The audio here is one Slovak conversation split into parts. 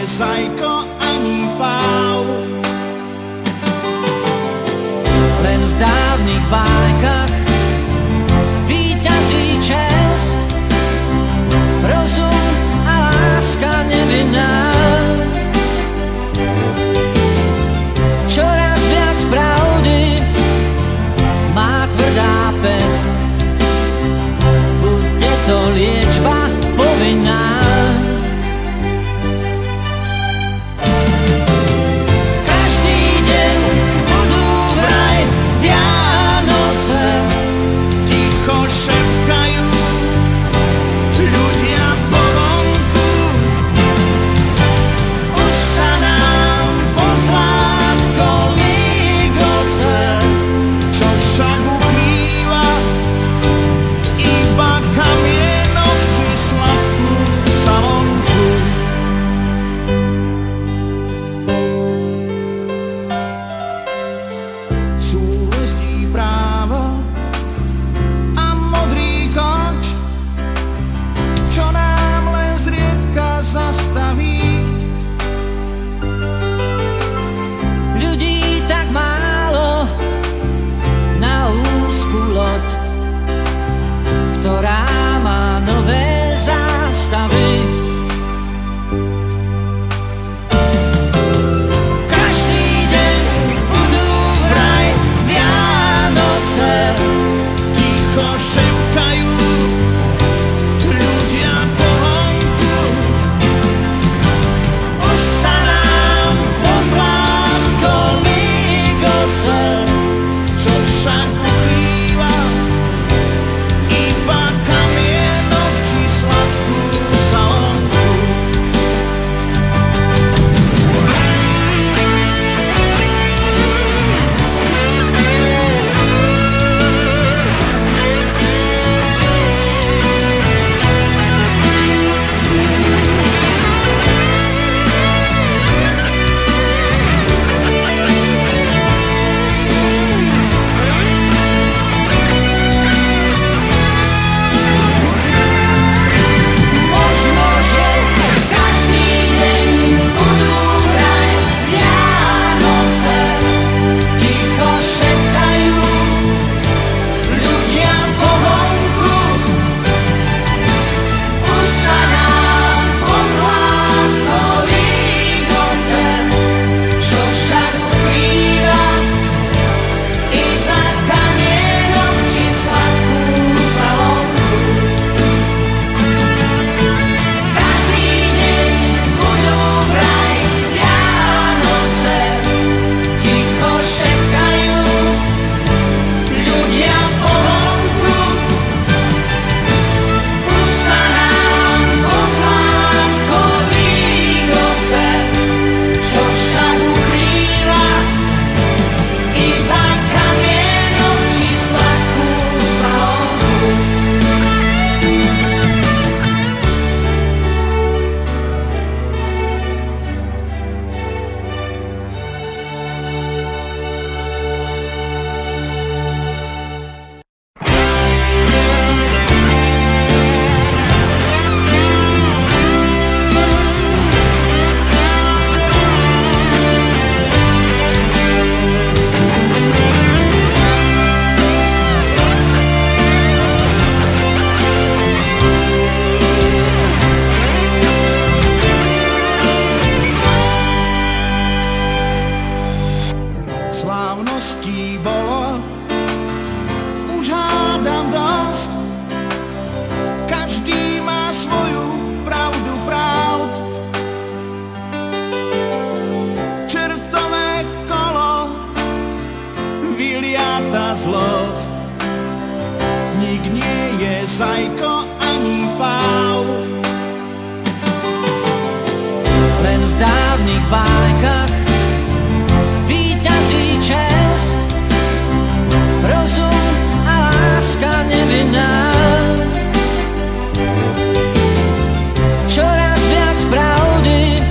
zajko ani páv. Len v dávnych bájkach víťazí čest, rozum a láska nevinná. Čoraz viac pravdy má tvrdá pest, bude to liečba povinná. Šepkajú ľudia povonku, už sa nám pozlátko lígoce, čo však ukrýva iba kamienok či sladkú salonku. Súhostí právo zastaví. Ľudí tak málo na úzku loď, ktorá má nové zástavy. Každý deň budú vraj Vianoce, ticho šepkajú ľudia povonku. Čo však ukrýva iba kamienok či sladkú salonku. Slávností bolo už hádam dosť, každý má svoju pravdu pravd. Čertové kolo vyliata zlosť, nik nie je zajko ani páv. Len v dávnych bájkach víťazí čest, rozum a láska nevinná. Čoraz viac pravdy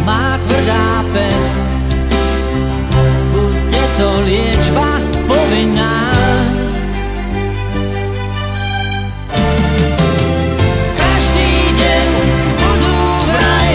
má tvrdá pest, bude to liečba povinná. Každý deň budú vraj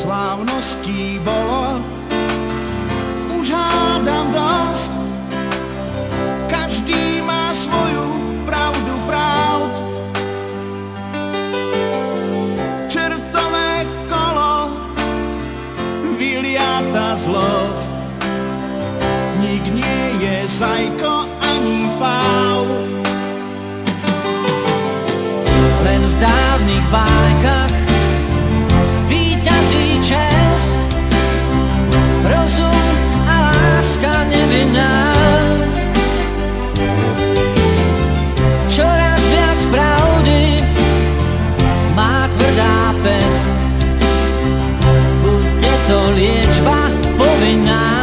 Slávností bolo už hádam dosť. Každý má svoju pravdu pravd. Čertové kolo vyliata zlosť. Nik nie je zajko ani páv. Len v dávnych bájkach víťazí čest, rozum a láska nevinná. Čoraz viac pravdy má tvrdá pest, bude to liečba povinná.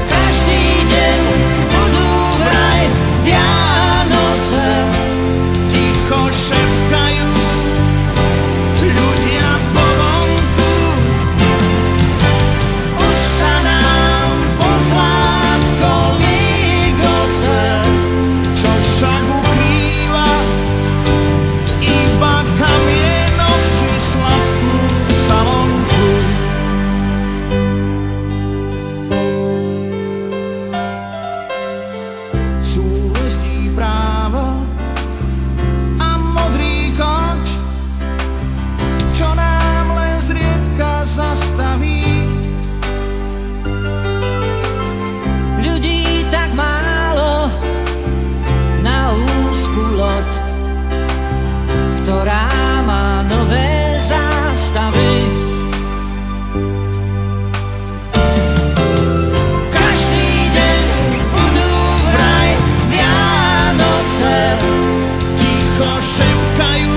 Každý deň budú vraj Vianoce, Ticho šepkajú ľudia povonku. už sa nám pozlátko lígoce. Čo však ukrýva iba kamienok či sladkú salonku. Súlostí právo a modrý koč, čo nám len zriedka zastaví. Ľudí tak málo na úzku loď, ktorá má nové zástavy. Každý deň budú vraj Vianoce, Ticho šepkajú